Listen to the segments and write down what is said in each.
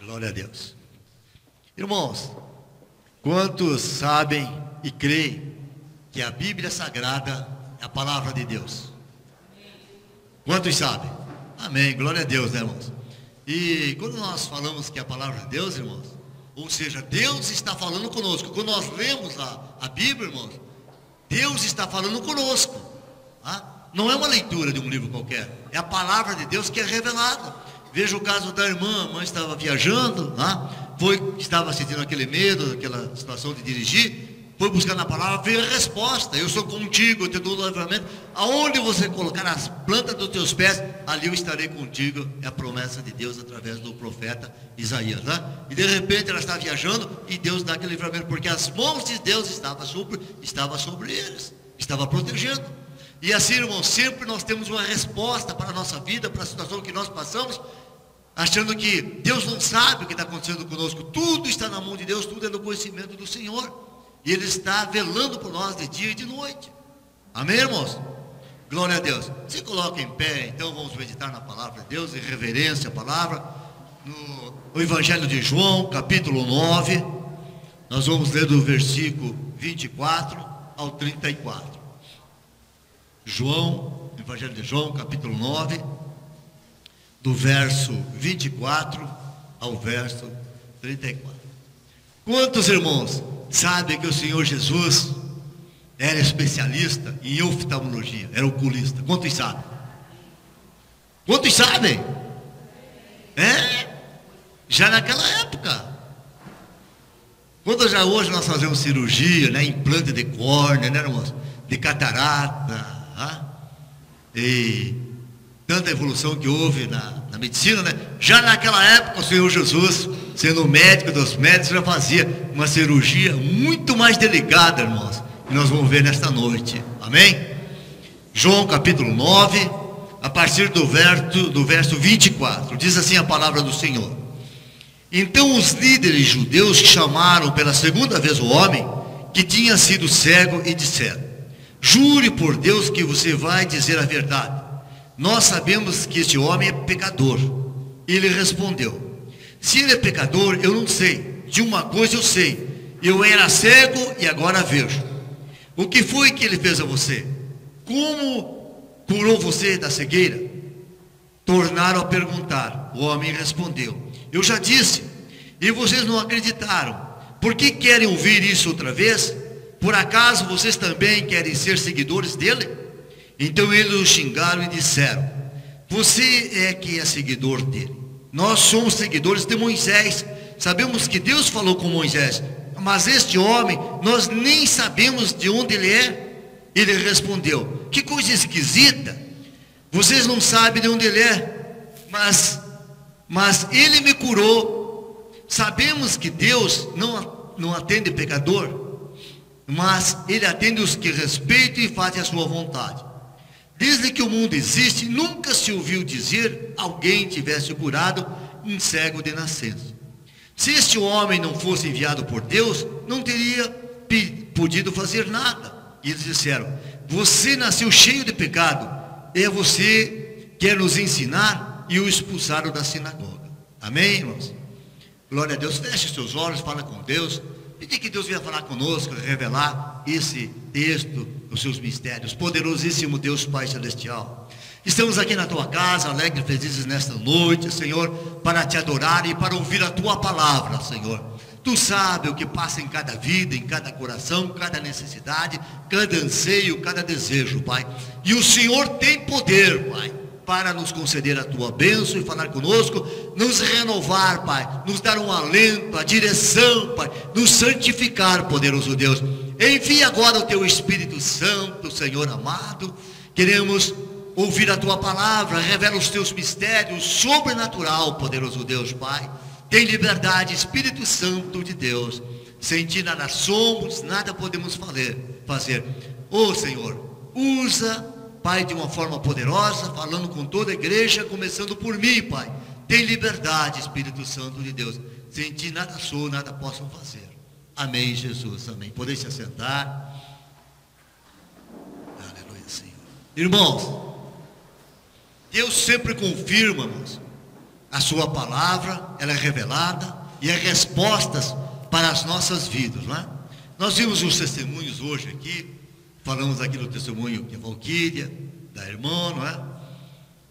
Glória a Deus. Irmãos, quantos sabem e creem que a Bíblia Sagrada é a palavra de Deus? Quantos sabem? Amém, glória a Deus, né, irmãos? E quando nós falamos que é a palavra de Deus, irmãos, ou seja, Deus está falando conosco. Quando nós lemos a Bíblia, irmãos, Deus está falando conosco, tá? Não é uma leitura de um livro qualquer, é a palavra de Deus que é revelada. Veja o caso da irmã. A mãe estava viajando, estava sentindo aquele medo, aquela situação de dirigir, foi buscar na palavra, veio a resposta: eu sou contigo, eu te dou o livramento, aonde você colocar as plantas dos teus pés, ali eu estarei contigo. É a promessa de Deus através do profeta Isaías, E de repente ela está viajando e Deus dá aquele livramento, porque as mãos de Deus estavam sobre eles, estava protegendo. E assim, irmãos, sempre nós temos uma resposta para a nossa vida, para a situação que nós passamos, achando que Deus não sabe o que está acontecendo conosco. Tudo está na mão de Deus, tudo é no conhecimento do Senhor, e Ele está velando por nós de dia e de noite. Amém, irmãos? Glória a Deus. Se coloca em pé, então vamos meditar na palavra de Deus, em reverência à palavra, no Evangelho de João, capítulo 9, nós vamos ler do versículo 24 ao 34. João, Evangelho de João, capítulo 9, do verso 24 ao verso 34. Quantos irmãos sabem que o Senhor Jesus era especialista em oftalmologia, era oculista? Quantos sabem? Quantos sabem? Já naquela época. Quando já hoje nós fazemos cirurgia, implante de córnea, irmãos, de catarata, e tanta evolução que houve na medicina, já naquela época o Senhor Jesus, sendo o médico dos médicos, já fazia uma cirurgia muito mais delicada, irmãos, que nós vamos ver nesta noite. Amém? João capítulo 9, a partir do verso 24, diz assim a palavra do Senhor: então os líderes judeus chamaram pela segunda vez o homem que tinha sido cego e disseram: jure por Deus que você vai dizer a verdade. Nós sabemos que este homem é pecador. Ele respondeu: se ele é pecador, eu não sei. De uma coisa eu sei: eu era cego e agora vejo. O que foi que ele fez a você? Como curou você da cegueira? Tornaram a perguntar. O homem respondeu: eu já disse, e vocês não acreditaram. Por que querem ouvir isso outra vez? Por acaso vocês também querem ser seguidores dele? Então eles o xingaram e disseram: você é que é seguidor dele. Nós somos seguidores de Moisés. Sabemos que Deus falou com Moisés, mas este homem, nós nem sabemos de onde ele é. Ele respondeu: que coisa esquisita. Vocês não sabem de onde ele é, mas ele me curou. Sabemos que Deus não atende pecador, mas ele atende os que respeitam e fazem a sua vontade. Desde que o mundo existe, nunca se ouviu dizer alguém tivesse curado um cego de nascença. Se este homem não fosse enviado por Deus, não teria podido fazer nada. E eles disseram: você nasceu cheio de pecado, é você que quer nos ensinar? E o expulsaram da sinagoga. Amém, irmãos? Glória a Deus. Feche os seus olhos, fala com Deus. Pedir que Deus venha falar conosco, revelar esse texto, os seus mistérios. Poderosíssimo Deus Pai Celestial, estamos aqui na tua casa, alegres e felizes nesta noite, Senhor, para te adorar e para ouvir a tua palavra, Senhor. Tu sabes o que passa em cada vida, em cada coração, cada necessidade, cada anseio, cada desejo, Pai. E o Senhor tem poder, Pai, para nos conceder a tua bênção e falar conosco, nos renovar, Pai, nos dar um alento, a direção, Pai, nos santificar, poderoso Deus. Envia agora o teu Espírito Santo, Senhor amado. Queremos ouvir a tua palavra, revela os teus mistérios, sobrenatural, poderoso Deus, Pai. Tem liberdade, Espírito Santo de Deus. Sem ti nada somos, nada podemos fazer. Ô Senhor, usa, Pai, de uma forma poderosa, falando com toda a igreja, começando por mim, Pai. Tem liberdade, Espírito Santo de Deus. Sem ti nada sou, nada posso fazer. Amém, Jesus, amém. Podem se assentar. Aleluia, Senhor. Irmãos, Deus sempre confirma, irmãos, a sua palavra, ela é revelada e é respostas para as nossas vidas, não é? Nós vimos os testemunhos hoje aqui, falamos aqui do testemunho que é Valquíria, da irmã, não é?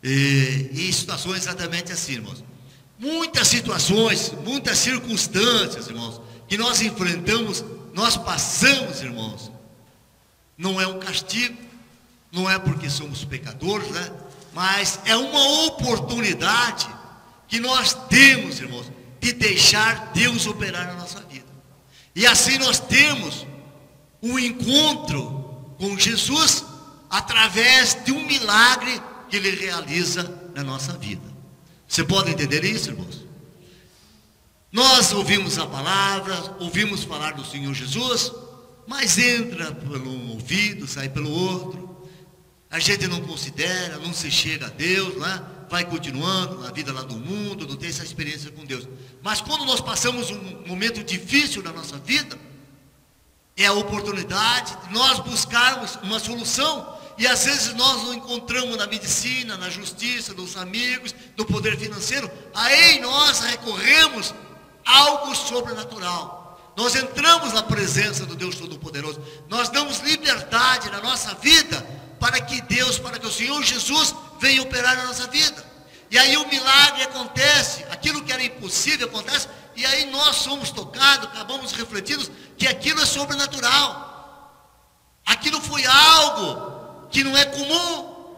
E situações exatamente assim, irmãos. Muitas situações, muitas circunstâncias, irmãos, que nós enfrentamos, nós passamos, irmãos. Não é um castigo, não é porque somos pecadores, né? Mas é uma oportunidade que nós temos, irmãos, de deixar Deus operar na nossa vida. E assim nós temos um encontro com Jesus através de um milagre que Ele realiza na nossa vida. Você pode entender isso, irmãos? Nós ouvimos a palavra, ouvimos falar do Senhor Jesus, mas entra pelo ouvido, sai pelo outro. A gente não considera, não se chega a Deus, né? Vai continuando na vida lá do mundo, não tem essa experiência com Deus. Mas quando nós passamos um momento difícil na nossa vida, é a oportunidade de nós buscarmos uma solução. E às vezes nós não encontramos na medicina, na justiça, nos amigos, no poder financeiro. Aí nós recorremos a algo sobrenatural. Nós entramos na presença do Deus Todo-Poderoso. Nós damos liberdade na nossa vida para que Deus, para que o Senhor Jesus venha operar na nossa vida. E aí o milagre acontece, aquilo que era impossível acontece, e aí nós somos tocados, acabamos refletindo que aquilo é sobrenatural. Aquilo foi algo que não é comum,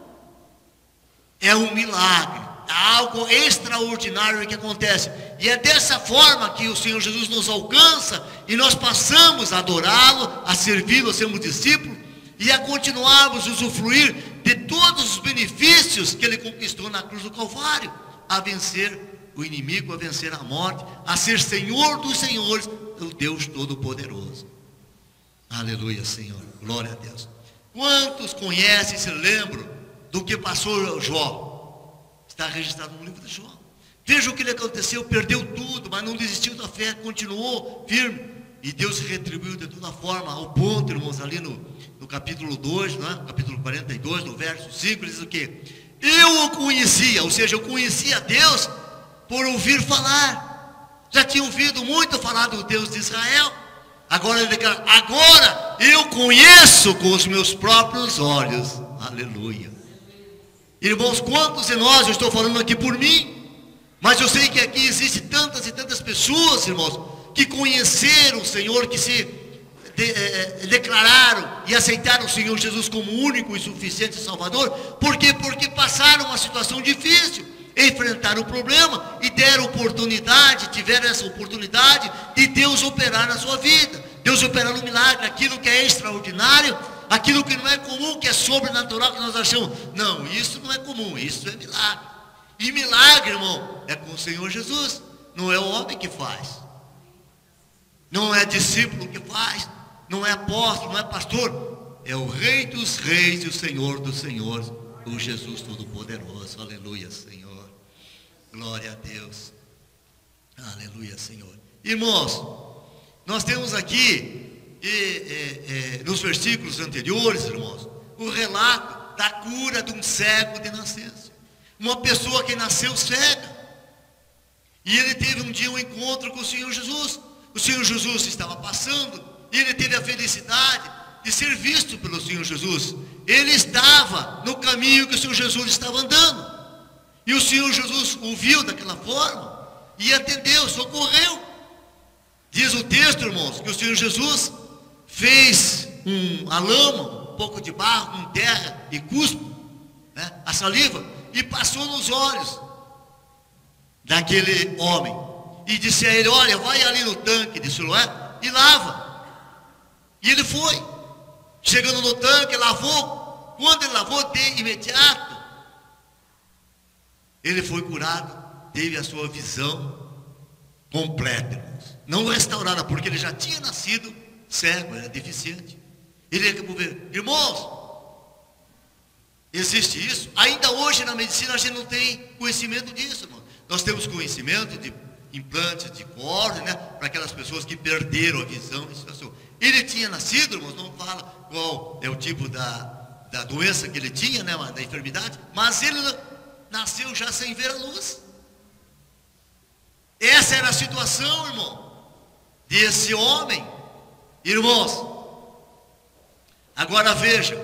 é um milagre, é algo extraordinário que acontece, e é dessa forma que o Senhor Jesus nos alcança, e nós passamos a adorá-lo, a servi-lo, a sermos discípulos, e a continuarmos a usufruir de todos os benefícios que Ele conquistou na cruz do Calvário, a vencer o inimigo, a vencer a morte, a ser Senhor dos senhores, o Deus Todo-Poderoso. Aleluia, Senhor, glória a Deus. Quantos conhecem, se lembram do que passou Jó? Está registrado no livro de Jó. Veja o que lhe aconteceu, perdeu tudo, mas não desistiu da fé, continuou firme. E Deus retribuiu de toda forma, ao ponto, irmãos, ali no capítulo 2, né? Capítulo 42, no verso 5, ele diz o quê? Eu o conhecia, ou seja, eu conhecia Deus por ouvir falar. Já tinha ouvido muito falar do Deus de Israel. Agora ele declara, agora eu conheço com os meus próprios olhos. Aleluia. Irmãos, quantos de nós, eu estou falando aqui por mim, mas eu sei que aqui existem tantas e tantas pessoas, irmãos, que conheceram o Senhor, que se declararam e aceitaram o Senhor Jesus como único e suficiente Salvador. Por quê? Porque passaram uma situação difícil, enfrentaram o problema e deram oportunidade, tiveram essa oportunidade de Deus operar na sua vida, Deus operar no milagre, aquilo que é extraordinário, aquilo que não é comum, que é sobrenatural, que nós achamos, não, isso não é comum, isso é milagre. E milagre, irmão, é com o Senhor Jesus, não é o homem que faz, não é discípulo que faz, não é apóstolo, não é pastor, é o Rei dos Reis e o Senhor dos Senhores, o Jesus Todo-Poderoso. Aleluia, Senhor. Glória a Deus. Aleluia, Senhor. Irmãos, nós temos aqui, nos versículos anteriores, irmãos, o relato da cura de um cego de nascença. Uma pessoa que nasceu cega. E ele teve um dia um encontro com o Senhor Jesus. O Senhor Jesus estava passando, e ele teve a felicidade de ser visto pelo Senhor Jesus. Ele estava no caminho que o Senhor Jesus estava andando. E o Senhor Jesus o viu daquela forma e atendeu, socorreu. Diz o texto, irmãos, que o Senhor Jesus fez a lama, um pouco de barro com terra e cuspe, né, a saliva, e passou nos olhos daquele homem. E disse a ele, olha, vai ali no tanque de Siloé e lava. E ele foi. Chegando no tanque, lavou. Quando ele lavou, de imediato, ele foi curado, teve a sua visão completa, irmãos. Não restaurada, porque ele já tinha nascido cego, era deficiente. Ele acabou ver. Irmãos, existe isso. Ainda hoje na medicina a gente não tem conhecimento disso, irmão. Nós temos conhecimento de implantes de córnea, né, para aquelas pessoas que perderam a visão. Ele tinha nascido, irmãos, não fala qual é o tipo da doença que ele tinha, né, da enfermidade, mas ele nasceu já sem ver a luz. Essa era a situação, irmão, desse homem. Irmãos, agora veja,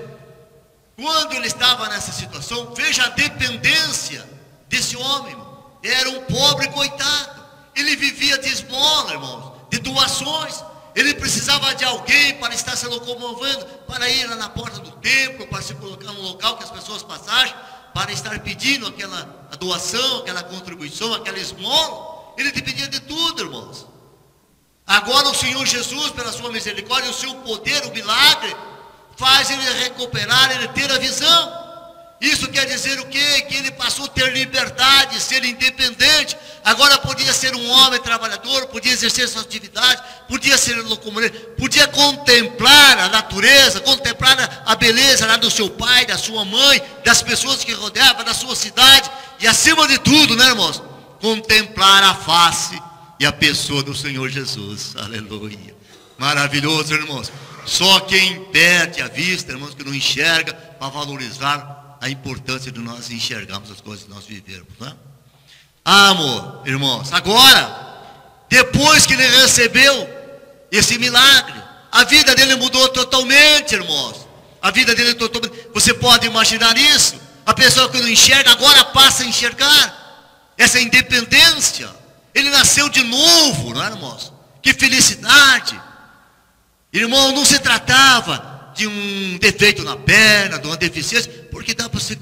quando ele estava nessa situação, veja a dependência desse homem, irmão. Era um pobre coitado, ele vivia de esmola, irmãos, de doações. Ele precisava de alguém para estar se locomovendo, para ir lá na porta do templo, para se colocar no local que as pessoas passassem, para estar pedindo aquela doação, aquela contribuição, aquela esmola. Ele dependia de tudo, irmãos. Agora o Senhor Jesus, pela sua misericórdia, o seu poder, o milagre, faz ele recuperar, ele ter a visão. Isso quer dizer o quê? Que ele passou a ter liberdade, ser independente. Agora podia ser um homem trabalhador, podia exercer sua atividade, podia ser locomotor, podia contemplar a natureza, contemplar a beleza lá do seu pai, da sua mãe, das pessoas que rodeavam, da sua cidade. E acima de tudo, né, irmãos? Contemplar a face e a pessoa do Senhor Jesus. Aleluia. Maravilhoso, irmãos. Só quem perde a vista, irmãos, que não enxerga, para valorizar a importância de nós enxergarmos as coisas que nós vivemos, né? Amor, irmãos, agora, depois que ele recebeu esse milagre, a vida dele mudou totalmente, irmãos. A vida dele totalmente. Você pode imaginar isso? A pessoa que não enxerga agora passa a enxergar. Essa independência. Ele nasceu de novo, não é, irmãos? Que felicidade. Irmão, não se tratava de um defeito na perna, de uma deficiência, porque dá para se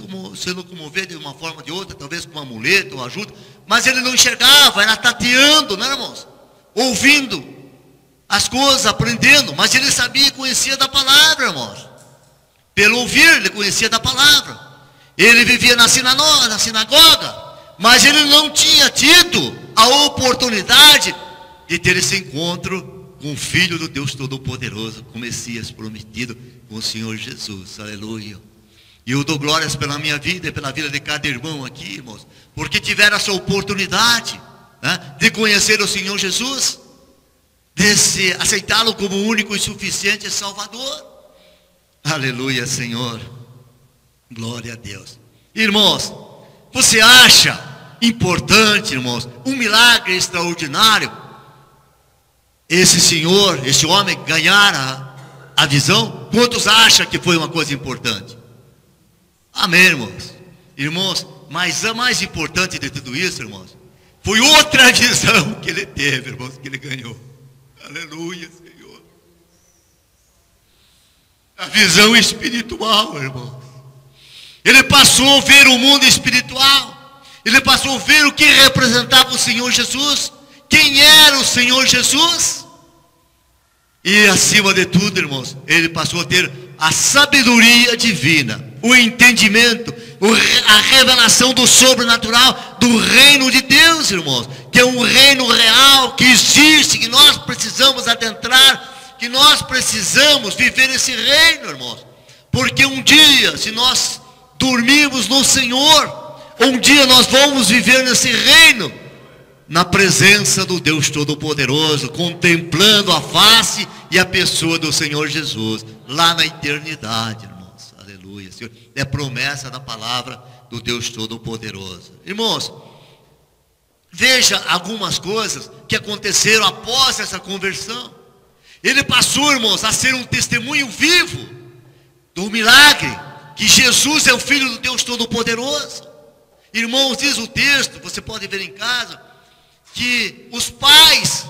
locomover de uma forma ou de outra, talvez com uma muleta ou ajuda, mas ele não enxergava, era tateando, né, irmãos? Ouvindo as coisas, aprendendo, mas ele sabia e conhecia da palavra, irmãos. Pelo ouvir, ele conhecia da palavra. Ele vivia na sinagoga, mas ele não tinha tido a oportunidade de ter esse encontro com o Filho do Deus Todo-Poderoso, com o Messias prometido, com o Senhor Jesus. Aleluia. E eu dou glórias pela minha vida e pela vida de cada irmão aqui, irmãos, porque tiveram essa oportunidade, né, de conhecer o Senhor Jesus, de aceitá-lo como o único e suficiente Salvador. Aleluia, Senhor. Glória a Deus. Irmãos, você acha importante, irmãos, um milagre extraordinário, esse senhor, esse homem ganhar a visão? Quantos acham que foi uma coisa importante? Amém, irmãos? Irmãos, mas a mais importante de tudo isso, irmãos, foi outra visão que ele teve, irmãos, que ele ganhou. Aleluia, Senhor. A visão espiritual, irmãos. Ele passou a ver o mundo espiritual. Ele passou a ver o que representava o Senhor Jesus. Quem era o Senhor Jesus? E acima de tudo, irmãos, ele passou a ter a sabedoria divina, o entendimento, a revelação do sobrenatural, do reino de Deus, irmãos, que é um reino real, que existe, que nós precisamos adentrar, que nós precisamos viver esse reino, irmãos, porque um dia, se nós dormirmos no Senhor, um dia nós vamos viver nesse reino, na presença do Deus Todo-Poderoso, contemplando a face e a pessoa do Senhor Jesus, lá na eternidade, irmãos. Aleluia, Senhor. É promessa da palavra do Deus Todo-Poderoso. Irmãos, veja algumas coisas que aconteceram após essa conversão. Ele passou, irmãos, a ser um testemunho vivo do milagre, que Jesus é o Filho do Deus Todo-Poderoso. Irmãos, diz o texto, você pode ver em casa, que os pais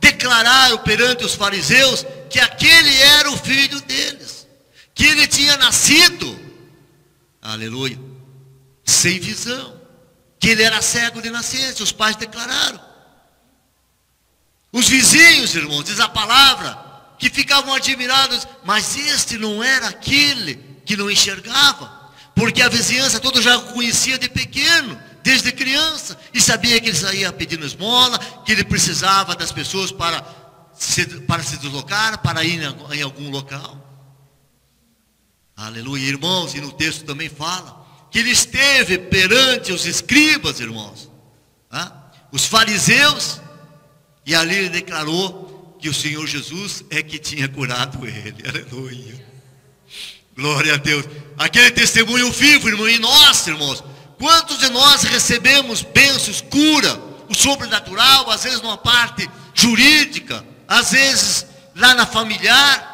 declararam perante os fariseus que aquele era o filho deles, que ele tinha nascido, aleluia, sem visão, que ele era cego de nascença. Os pais declararam. Os vizinhos, irmãos, diz a palavra, que ficavam admirados, mas este não era aquele que não enxergava, porque a vizinhança toda já o conhecia de pequeno, desde criança, e sabia que ele saía pedindo esmola, que ele precisava das pessoas para se deslocar, para ir em algum local. Aleluia, irmãos, e no texto também fala que ele esteve perante os escribas, irmãos, os fariseus, e ali ele declarou que o Senhor Jesus é que tinha curado ele. Aleluia, glória a Deus. Aquele testemunho vivo, irmão, e nós, irmãos, quantos de nós recebemos bênçãos, cura? o sobrenatural, às vezes numa parte jurídica, às vezes lá na familiar,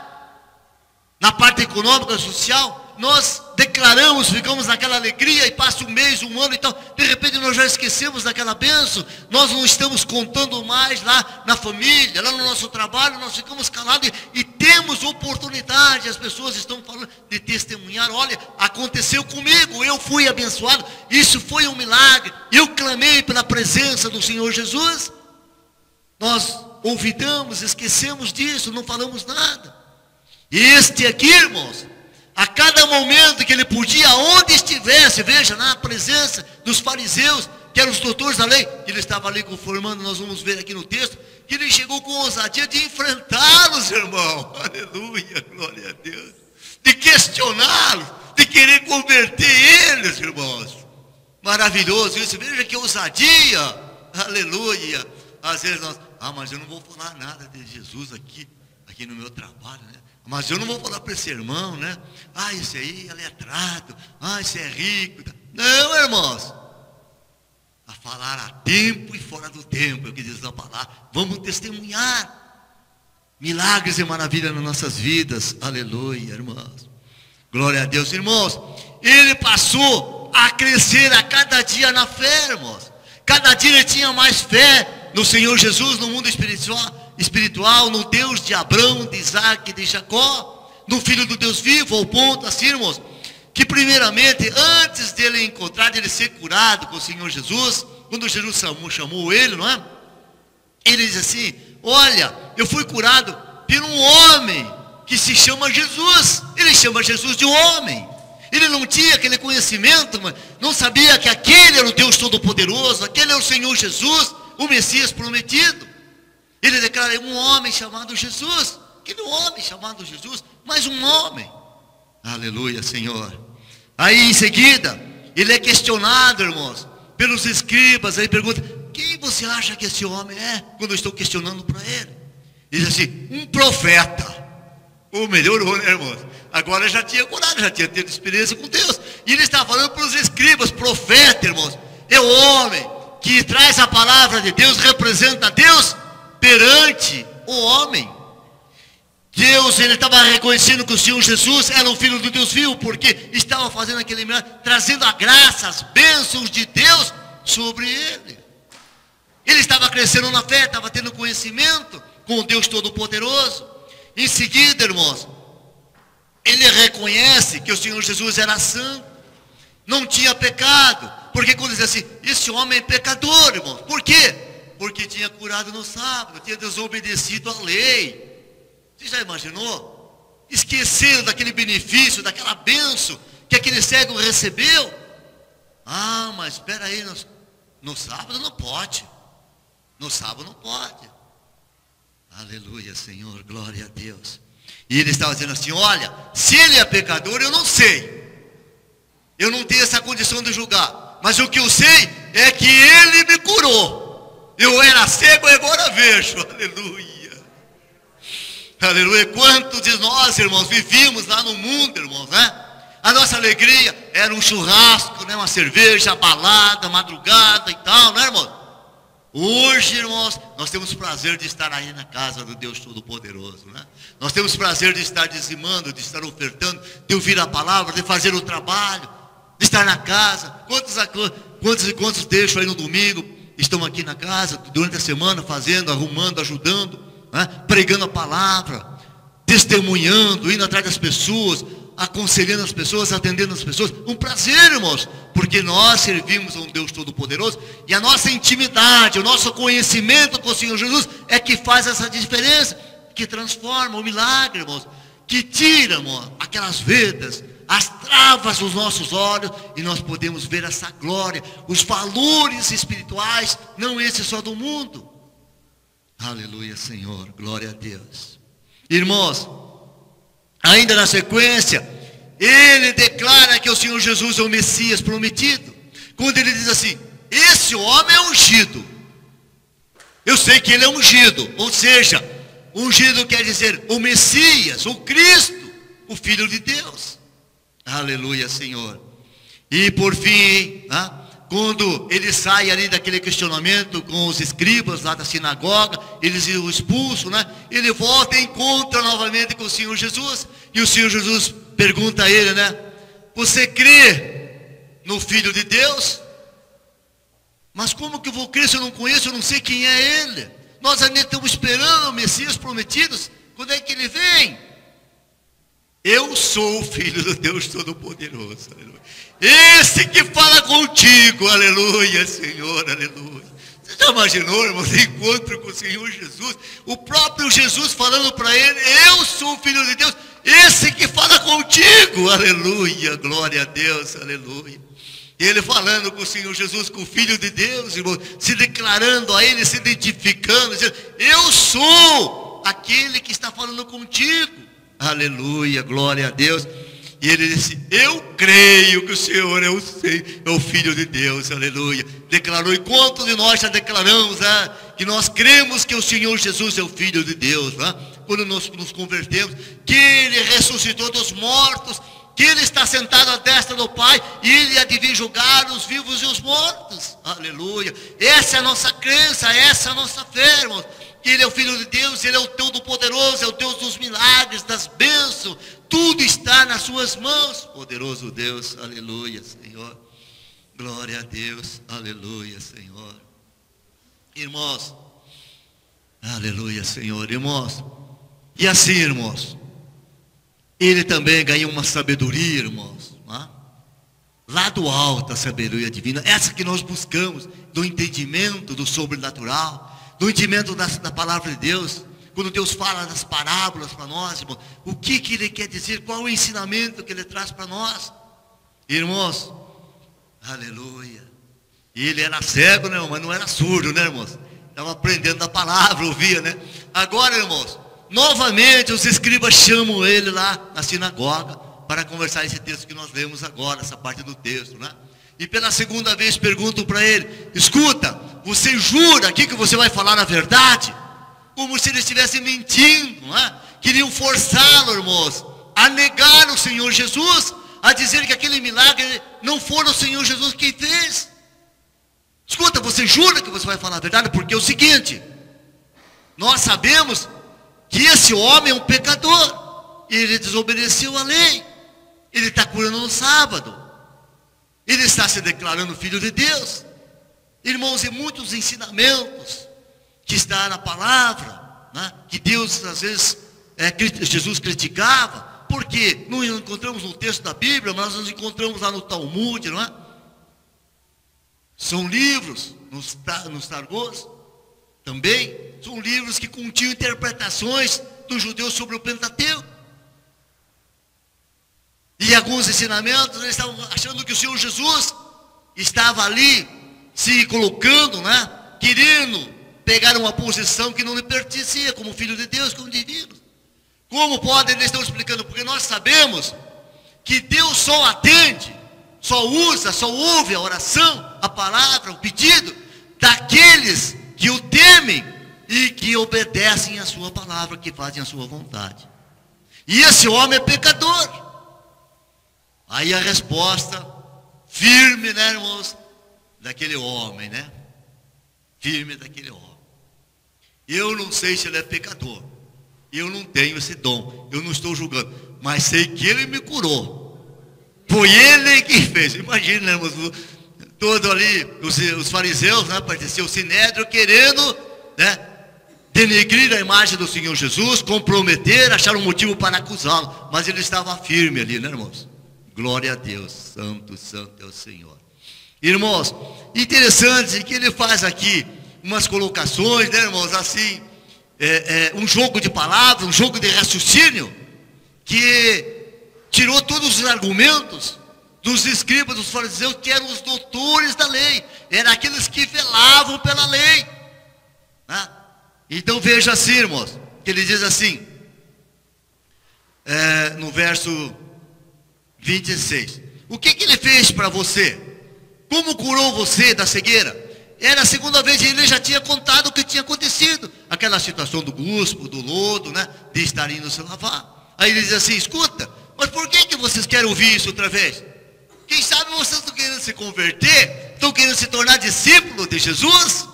na parte econômica, social. Nós declaramos, ficamos naquela alegria e passa um mês, um ano e tal, de repente nós já esquecemos daquela bênção, nós não estamos contando mais lá na família, lá no nosso trabalho, nós ficamos calados e temos oportunidade, as pessoas estão falando de testemunhar, olha, aconteceu comigo, eu fui abençoado, isso foi um milagre, eu clamei pela presença do Senhor Jesus. Nós olvidamos, esquecemos disso, não falamos nada. E este aqui, irmãos, a cada momento que ele podia, onde estivesse, veja, na presença dos fariseus, que eram os doutores da lei, ele estava ali conformando, nós vamos ver aqui no texto, que ele chegou com ousadia de enfrentá-los, irmão, aleluia, glória a Deus, de questioná-los, de querer converter eles, irmãos, maravilhoso isso, veja que ousadia, aleluia. Às vezes nós, mas eu não vou falar nada de Jesus aqui no meu trabalho, né? Mas eu não vou falar para esse irmão, né? Esse aí é letrado, esse é rico. Não, irmãos. A falar a tempo e fora do tempo, é o que diz a palavra. Vamos testemunhar milagres e maravilhas nas nossas vidas. Aleluia, irmãos. Glória a Deus, irmãos. Ele passou a crescer a cada dia na fé, irmãos. Cada dia ele tinha mais fé no Senhor Jesus, no mundo espiritual, no Deus de Abraão, de Isaac e de Jacó, no Filho do Deus vivo, ao ponto assim, irmãos, que primeiramente, antes dele encontrar, dele ser curado com o Senhor Jesus, quando Jesus chamou ele, não é? Ele diz assim, olha, eu fui curado por um homem que se chama Jesus. Ele chama Jesus de homem. Ele não tinha aquele conhecimento, mas não sabia que aquele era o Deus Todo-Poderoso, aquele é o Senhor Jesus, o Messias prometido. Ele declara um homem chamado Jesus, aquele homem chamado Jesus, mas um homem. Aleluia, Senhor. Aí em seguida, ele é questionado, irmãos, pelos escribas. Aí pergunta, quem você acha que esse homem é? Quando eu estou questionando para ele. Ele diz assim, um profeta. Ou melhorou, né, irmãos? Agora já tinha curado, já tinha tido experiência com Deus. E ele está falando para os escribas, profeta, irmãos. É o homem que traz a palavra de Deus, representa Deus perante o homem. Deus, ele estava reconhecendo que o Senhor Jesus era o Filho do Deus vivo, porque estava fazendo aquele milagre, trazendo a graça, as bênçãos de Deus sobre ele. Ele estava crescendo na fé, estava tendo conhecimento com o Deus Todo-Poderoso. Em seguida, irmãos, ele reconhece que o Senhor Jesus era santo, não tinha pecado, porque quando diz assim, esse homem é pecador, irmãos, por quê? Porque tinha curado no sábado, tinha desobedecido à lei. Você já imaginou? Esquecendo daquele benefício, daquela bênção que aquele cego recebeu. Mas espera aí, no sábado não pode. No sábado não pode. Aleluia, Senhor, glória a Deus. E ele estava dizendo assim, olha, se ele é pecador, eu não sei. Eu não tenho essa condição de julgar. Mas o que eu sei é que ele me curou. Eu era cego e agora vejo. Aleluia. Aleluia. Quantos de nós, irmãos, vivíamos lá no mundo, irmãos, né? A nossa alegria era um churrasco, né? Uma cerveja, balada, madrugada e tal, né, irmãos? Hoje, irmãos, nós temos prazer de estar aí na casa do Deus Todo-Poderoso, né? Nós temos prazer de estar dizimando, de estar ofertando, de ouvir a palavra, de fazer o trabalho, de estar na casa. Quantos deixam aí no domingo, estão aqui na casa, durante a semana, fazendo, arrumando, ajudando, né? Pregando a palavra, testemunhando, indo atrás das pessoas, aconselhando as pessoas, atendendo as pessoas. Um prazer, irmãos, porque nós servimos a um Deus Todo-Poderoso e a nossa intimidade, o nosso conhecimento com o Senhor Jesus é que faz essa diferença, que transforma o milagre, irmãos, que tira, irmão, aquelas vedas, as travas dos nossos olhos, e nós podemos ver essa glória, os valores espirituais, não esse só do mundo. Aleluia, Senhor, glória a Deus. Irmãos, ainda na sequência, ele declara que o Senhor Jesus é o Messias prometido, quando ele diz assim, esse homem é ungido. Eu sei que ele é ungido, ou seja, ungido quer dizer o Messias, o Cristo, o Filho de Deus. Aleluia, Senhor. E por fim, quando ele sai ali daquele questionamento com os escribas lá da sinagoga, eles o expulsam, né? Ele volta e encontra novamente com o Senhor Jesus, e o Senhor Jesus pergunta a ele, né? Você crê no Filho de Deus? Mas como que eu vou crer se eu não conheço, eu não sei quem é ele? Nós ainda estamos esperando o Messias prometido, quando é que ele vem? Eu sou o Filho do Deus Todo-Poderoso, aleluia. Esse que fala contigo, aleluia, Senhor, aleluia. Você já imaginou, irmão, esse encontro com o Senhor Jesus? O próprio Jesus falando para ele, eu sou o Filho de Deus, esse que fala contigo, aleluia, glória a Deus, aleluia. Ele falando com o Senhor Jesus, com o Filho de Deus, irmão, se declarando a ele, se identificando, dizendo, eu sou aquele que está falando contigo, aleluia, glória a Deus. E ele disse, eu creio que o Senhor é o Filho de Deus, aleluia. Declarou, e quantos de nós já declaramos, que nós cremos que o Senhor Jesus é o Filho de Deus, quando nós nos convertemos, que Ele ressuscitou dos mortos, que Ele está sentado à destra do Pai, e Ele há de vir julgar os vivos e os mortos, aleluia. Essa é a nossa crença, essa é a nossa fé, irmãos, que Ele é o Filho de Deus, Ele é o Todo-Poderoso, é o Deus dos milagres, das bênçãos, tudo está nas suas mãos, poderoso Deus, aleluia, Senhor, glória a Deus, aleluia, Senhor, irmãos, aleluia, Senhor, irmãos, e assim, irmãos, ele também ganhou uma sabedoria, irmãos, lá do alto, a sabedoria divina, essa que nós buscamos, do entendimento do sobrenatural, do entendimento da palavra de Deus. Quando Deus fala das parábolas para nós, irmãos, o que Ele quer dizer, qual o ensinamento que Ele traz para nós, irmãos, aleluia. E ele era cego, né, mas não era surdo, né, irmãos? Estava aprendendo da palavra, ouvia, né? Agora, irmãos, novamente os escribas chamam ele lá na sinagoga para conversar esse texto que nós lemos agora, essa parte do texto, né? E pela segunda vez perguntam para ele, escuta, você jura aqui que você vai falar a verdade? Como se eles estivessem mentindo, não é? Queriam forçá-lo, irmãos, a negar o Senhor Jesus, a dizer que aquele milagre não foi o Senhor Jesus quem fez. Escuta, você jura que você vai falar a verdade? Porque é o seguinte, nós sabemos que esse homem é um pecador, ele desobedeceu a lei, ele está curando no sábado, ele está se declarando filho de Deus. Irmãos, e muitos ensinamentos que está na palavra, né, que Deus às vezes, Jesus criticava, porque não encontramos no texto da Bíblia, mas nós encontramos lá no Talmud, não é? São livros, nos Targos, também, são livros que continham interpretações dos judeus sobre o Pentateuco. E alguns ensinamentos, eles estavam achando que o Senhor Jesus estava ali, se colocando, né, querendo pegar uma posição que não lhe pertencia, como filho de Deus, como divino. Como podem, eles estão explicando, porque nós sabemos que Deus só atende, só usa, só ouve a oração, a palavra, o pedido, daqueles que o temem e que obedecem a sua palavra, que fazem a sua vontade. E esse homem é pecador. Aí a resposta firme, né, irmãos, daquele homem, né? Firme daquele homem. Eu não sei se ele é pecador. Eu não tenho esse dom. Eu não estou julgando. Mas sei que ele me curou. Foi ele que fez. Imagina, né, irmãos, todo ali, os fariseus, né, pertenciam ao Sinédrio, querendo, né, denegrir a imagem do Senhor Jesus, comprometer, achar um motivo para acusá-lo. Mas ele estava firme ali, né, irmãos? Glória a Deus, santo, santo é o Senhor. Irmãos, interessante que ele faz aqui umas colocações, né, irmãos, assim, um jogo de palavras, um jogo de raciocínio, que tirou todos os argumentos dos escribas, dos fariseus, que eram os doutores da lei, eram aqueles que velavam pela lei, né? Então veja assim, irmãos, que ele diz assim, no verso 26, o que ele fez para você? Como curou você da cegueira? Era a segunda vez que ele já tinha contado o que tinha acontecido, aquela situação do guspo, do lodo, né, de estar indo se lavar. Aí ele diz assim, escuta, mas por que vocês querem ouvir isso outra vez? Quem sabe vocês estão querendo se converter, estão querendo se tornar discípulos de Jesus?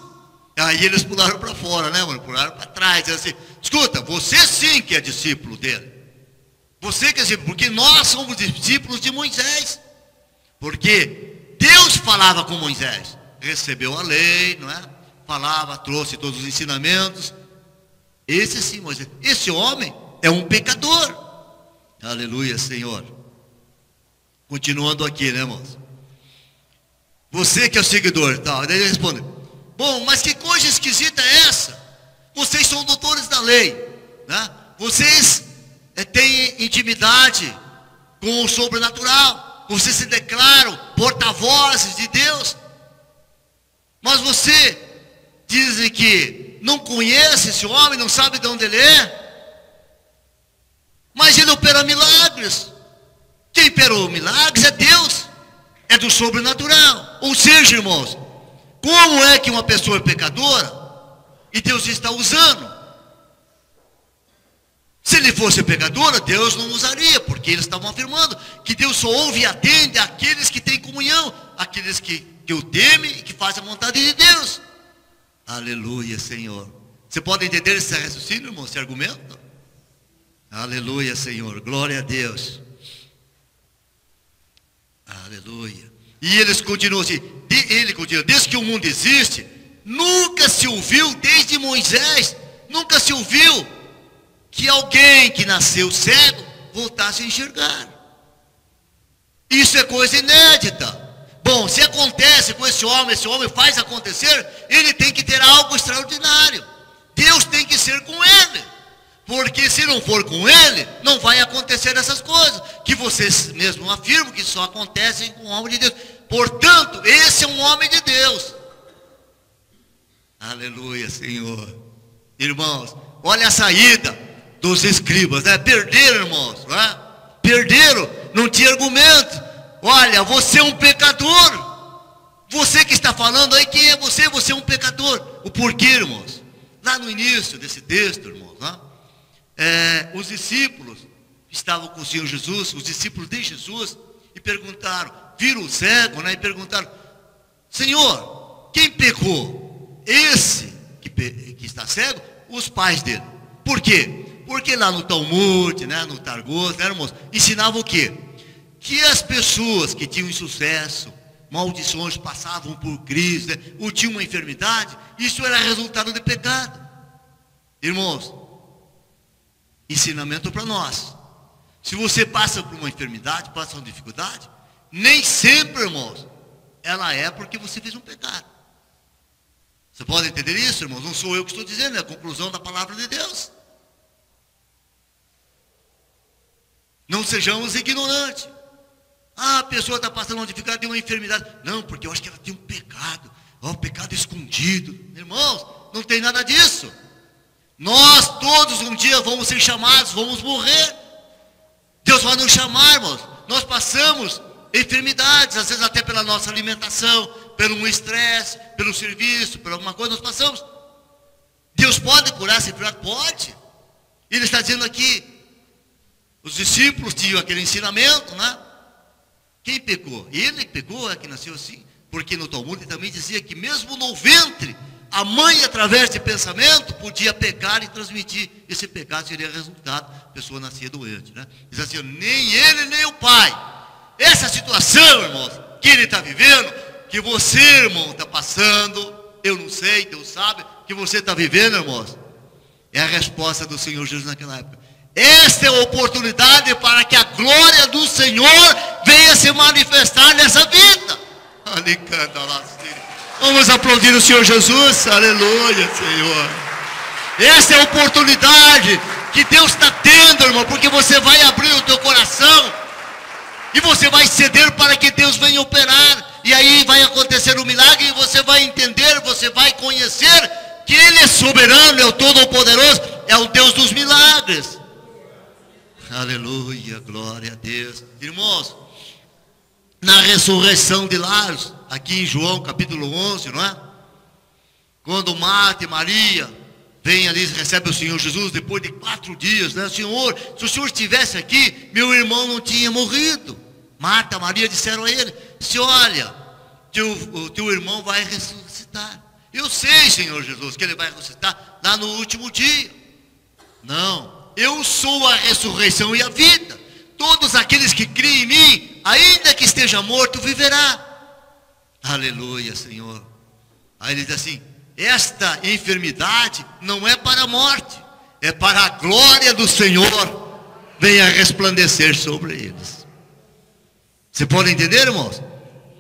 Aí eles pularam para fora, né, mano? Pularam para trás, assim, escuta, você sim que é discípulo dele. Você quer dizer, porque nós somos discípulos de Moisés. Porque Deus falava com Moisés, recebeu a lei, não é? Falava, trouxe todos os ensinamentos. Esse sim, Moisés. Esse homem é um pecador. Aleluia, Senhor. Continuando aqui, né, irmãos? Você que é o seguidor, tal. Daí ele responde: bom, mas que coisa esquisita é essa? Vocês são doutores da lei, né? Vocês têm intimidade com o sobrenatural. Vocês se declaram porta-vozes de Deus. Mas você diz que não conhece esse homem, não sabe de onde ele é. Mas ele opera milagres. Quem operou milagres é Deus. É do sobrenatural. Ou seja, irmãos, como é que uma pessoa é pecadora e Deus está usando? Se ele fosse pecador, Deus não usaria, porque eles estavam afirmando que Deus só ouve e atende àqueles que têm comunhão, aqueles que o temem e que fazem a vontade de Deus. Aleluia, Senhor. Você pode entender esse raciocínio, irmão, esse argumento? Aleluia, Senhor. Glória a Deus. Aleluia. E eles continuam assim, ele continua, desde que o mundo existe, nunca se ouviu, desde Moisés, nunca se ouviu que alguém que nasceu cego voltasse a enxergar. Isso é coisa inédita. Bom, se acontece com esse homem faz acontecer, ele tem que ter algo extraordinário. Deus tem que ser com ele. Porque se não for com ele, não vai acontecer essas coisas, que vocês mesmos afirmam que só acontecem com o homem de Deus. Portanto, esse é um homem de Deus. Aleluia, Senhor. Irmãos, olha a saída dos escribas, né? Perderam, irmãos, né? Perderam, não tinha argumento. Olha, você é um pecador. Você que está falando aí, quem é você? Você é um pecador. O porquê, irmãos? Lá no início desse texto, irmãos, né? Os discípulos estavam com o Senhor Jesus, os discípulos de Jesus, e perguntaram, viram o cego, né? E perguntaram: Senhor, quem pecou? Esse que está cego? Os pais dele. Por quê? Porque lá no Talmud, né, no Targos, né, irmãos, ensinava o quê? Que as pessoas que tinham insucesso, maldições, passavam por crise, né, ou tinham uma enfermidade, isso era resultado de pecado. Irmãos, ensinamento para nós. Se você passa por uma enfermidade, passa por uma dificuldade, nem sempre, irmãos, ela é porque você fez um pecado. Você pode entender isso, irmãos? Não sou eu que estou dizendo, é a conclusão da palavra de Deus. Não sejamos ignorantes. Ah, a pessoa está passando uma dificuldade, tem uma enfermidade. Não, porque eu acho que ela tem um pecado. Um pecado escondido. Irmãos, não tem nada disso. Nós todos um dia vamos ser chamados, vamos morrer. Deus vai nos chamar, irmãos. Nós passamos enfermidades, às vezes até pela nossa alimentação, pelo estresse, pelo serviço, por alguma coisa nós passamos. Deus pode curar essa enfermidade? Pode. Ele está dizendo aqui, os discípulos tinham aquele ensinamento, né? Quem pecou? Ele pecou, é que nasceu assim. Porque no Talmud também dizia que mesmo no ventre, a mãe, através de pensamento, podia pecar e transmitir. Esse pecado seria resultado, a pessoa nascia doente, né? Diz assim, nem ele, nem o pai. Essa situação, irmãos, que ele está vivendo, que você, irmão, está passando, eu não sei, Deus sabe, que você está vivendo, irmãos, é a resposta do Senhor Jesus naquela época. Esta é a oportunidade para que a glória do Senhor venha se manifestar nessa vida. Ali canta lá. Vamos aplaudir o Senhor Jesus. Aleluia, Senhor. Essa é a oportunidade que Deus está tendo, irmão, porque você vai abrir o teu coração e você vai ceder para que Deus venha operar. E aí vai acontecer um milagre e você vai entender, você vai conhecer que Ele é soberano, é o Todo-Poderoso, é o Deus dos milagres. Aleluia, glória a Deus. Irmãos, na ressurreição de Lázaro, aqui em João capítulo 11, não é? Quando Marta e Maria vêm ali, recebem o Senhor Jesus depois de 4 dias, né? Senhor, se o Senhor estivesse aqui, meu irmão não tinha morrido. Marta e Maria disseram a ele, se olha, o teu irmão vai ressuscitar. Eu sei, Senhor Jesus, que ele vai ressuscitar lá no último dia. Não, eu sou a ressurreição e a vida. Todos aqueles que creem em mim, ainda que esteja morto, viverá. Aleluia, Senhor. Aí ele diz assim: esta enfermidade não é para a morte, é para a glória do Senhor venha resplandecer sobre eles. Você pode entender, irmãos?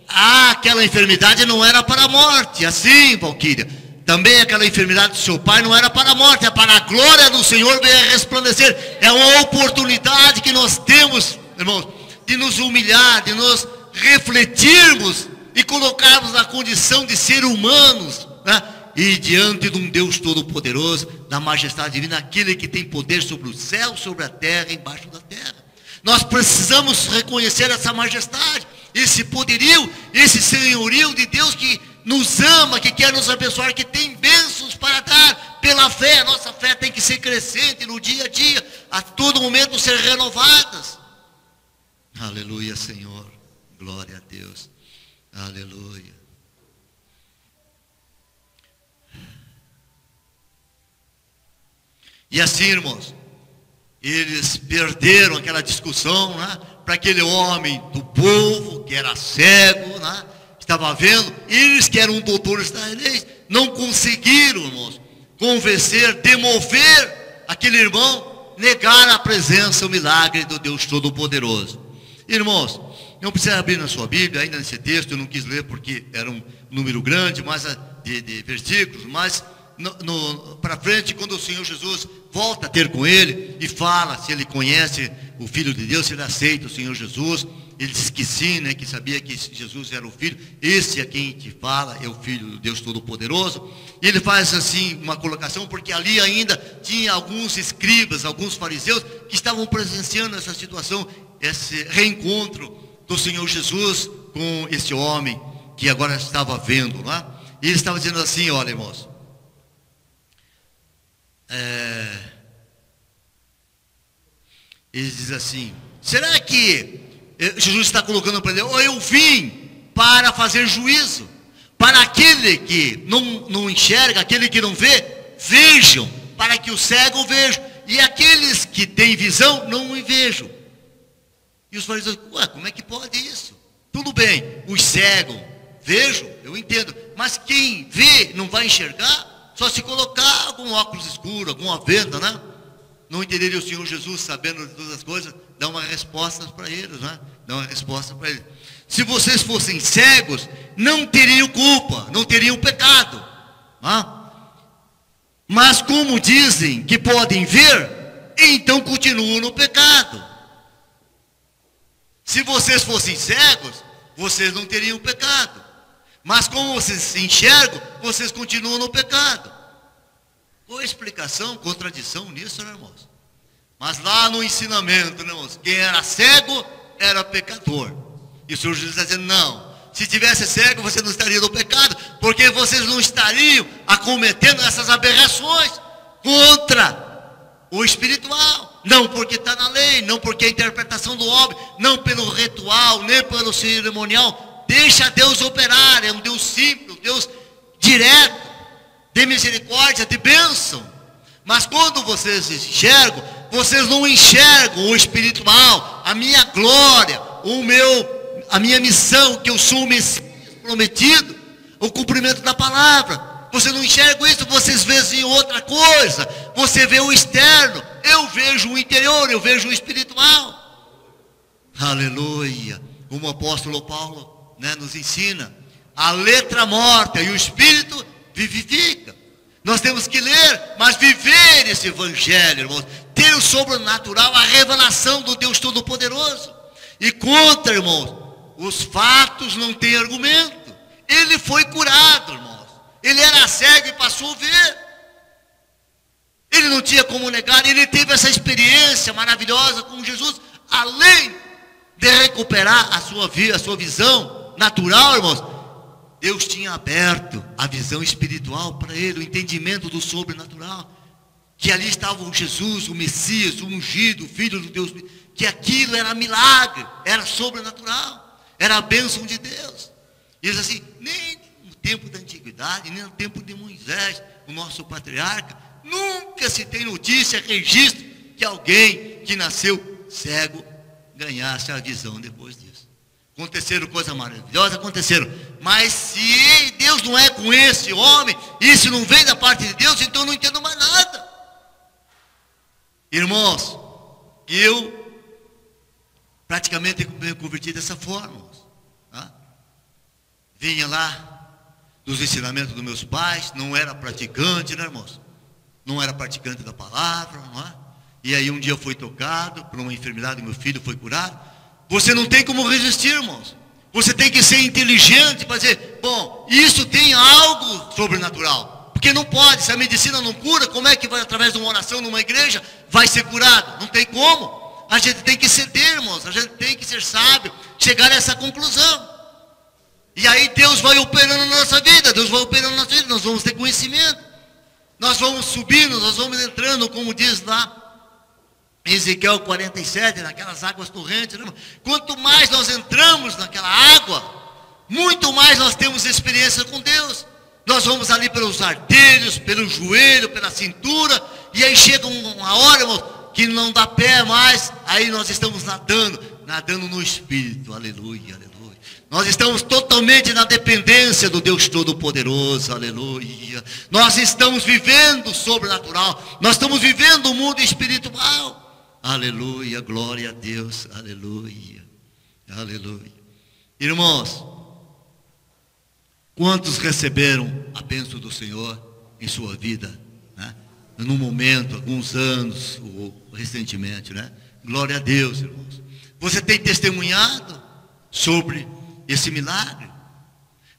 Aquela enfermidade não era para a morte, assim, Valquíria. Também aquela enfermidade do seu pai não era para a morte, é para a glória do Senhor venha resplandecer. É uma oportunidade que nós temos, irmãos, de nos humilhar, de nos refletirmos e colocarmos na condição de ser humanos, né? E diante de um Deus Todo-Poderoso, da majestade divina, aquele que tem poder sobre o céu, sobre a terra, embaixo da terra. Nós precisamos reconhecer essa majestade, esse poderio, esse senhorio de Deus que nos ama, que quer nos abençoar, que tem bênçãos para dar pela fé. A nossa fé tem que ser crescente no dia a dia, a todo momento ser renovadas. Aleluia, Senhor. Glória a Deus. Aleluia. E assim, irmãos, eles perderam aquela discussão, né, para aquele homem do povo que era cego, né, estava vendo. Eles que eram doutores da lei não conseguiram, irmãos, convencer, demover aquele irmão, negar a presença, o milagre do Deus Todo-Poderoso. Irmãos, não precisa abrir na sua Bíblia ainda nesse texto, eu não quis ler porque era um número grande de versículos, mas para frente, quando o Senhor Jesus volta a ter com ele e fala se ele conhece o Filho de Deus, se ele aceita o Senhor Jesus, ele diz que sim, né, que sabia que Jesus era o Filho. Esse a quem te fala é o Filho do Deus Todo-Poderoso. E ele faz assim uma colocação, porque ali ainda tinha alguns escribas, alguns fariseus que estavam presenciando essa situação, esse reencontro do Senhor Jesus com esse homem que agora estava vendo, né? E ele estava dizendo assim: olha, irmãos, ele diz assim: será que Jesus está colocando para ele: eu vim para fazer juízo, para aquele que não enxerga, aquele que não vê, vejam, para que o cego veja, e aqueles que têm visão não me vejam. E os fariseus: ué, como é que pode isso? Tudo bem, os cegos vejam, eu entendo, mas quem vê não vai enxergar? Só se colocar algum óculos escuro, alguma venda, né? Não entenderia o Senhor Jesus, sabendo de todas as coisas, dá uma resposta para eles, né? Dá uma resposta para eles. Se vocês fossem cegos, não teriam culpa, não teriam pecado, né? Mas como dizem que podem ver, então continuam no pecado. Se vocês fossem cegos, vocês não teriam pecado. Mas como vocês se enxergam, vocês continuam no pecado. Qual a explicação, contradição nisso, né, irmãos? Mas lá no ensinamento, né, irmãos, quem era cego era pecador. E o Senhor Jesus está dizendo: não, se tivesse cego, você não estaria no pecado, porque vocês não estariam acometendo essas aberrações contra o espiritual. Não porque está na lei, não porque é a interpretação do homem, não pelo ritual, nem pelo cerimonial. Deixa Deus operar, é um Deus simples, um Deus direto, de misericórdia, de bênção. Mas quando vocês enxergam, vocês não enxergam o espiritual, a minha glória, a minha missão, que eu sou o Messias prometido, o cumprimento da palavra. Você não enxerga isso, vocês veem outra coisa. Você vê o externo, eu vejo o interior, eu vejo o espiritual. Aleluia. Como o apóstolo Paulo, né, nos ensina, a letra morta e o espírito vivifica. Nós temos que ler, mas viver esse evangelho, irmãos, ter o sobrenatural, a revelação do Deus Todo-Poderoso. E contra, irmãos, os fatos não têm argumento. Ele foi curado, irmãos. Ele era cego e passou a ver. Ele não tinha como negar. Ele teve essa experiência maravilhosa com Jesus, além de recuperar a sua visão natural, irmãos. Deus tinha aberto a visão espiritual para ele, o entendimento do sobrenatural, que ali estava o Jesus, o Messias, o ungido, o Filho do Deus, que aquilo era milagre, era sobrenatural, era a bênção de Deus. E diz assim, nem no tempo da antiguidade, nem no tempo de Moisés, o nosso patriarca, nunca se tem notícia, registro, que alguém que nasceu cego ganhasse a visão depois disso. Aconteceram coisas maravilhosas, aconteceram. Mas se Deus não é com esse homem, isso não vem da parte de Deus, então eu não entendo mais nada. Irmãos, eu praticamente me converti dessa forma. Tá? Vinha lá dos ensinamentos dos meus pais, não era praticante, né, irmãos? Não era praticante da palavra, não é? E aí um dia eu fui tocado por uma enfermidade, meu filho foi curado. Você não tem como resistir, irmãos. Você tem que ser inteligente para dizer, bom, isso tem algo sobrenatural. Porque não pode, se a medicina não cura, como é que vai, através de uma oração numa igreja, vai ser curado? Não tem como. A gente tem que ceder, irmãos, a gente tem que ser sábio, chegar a essa conclusão. E aí Deus vai operando na nossa vida, Deus vai operando na nossa vida, nós vamos ter conhecimento. Nós vamos subindo, nós vamos entrando, como diz lá, Ezequiel 47, naquelas águas torrentes. Quanto mais nós entramos naquela água, muito mais nós temos experiência com Deus. Nós vamos ali pelos artérios, pelo joelho, pela cintura, e aí chega uma hora, irmãos, que não dá pé mais, aí nós estamos nadando no Espírito, aleluia, aleluia. Nós estamos totalmente na dependência do Deus Todo-Poderoso, aleluia. Nós estamos vivendo o sobrenatural, nós estamos vivendo o mundo espiritual. Aleluia, glória a Deus, aleluia, aleluia. Irmãos, quantos receberam a bênção do Senhor em sua vida, né? Num momento, alguns anos, ou recentemente, né? Glória a Deus, irmãos. Você tem testemunhado sobre esse milagre?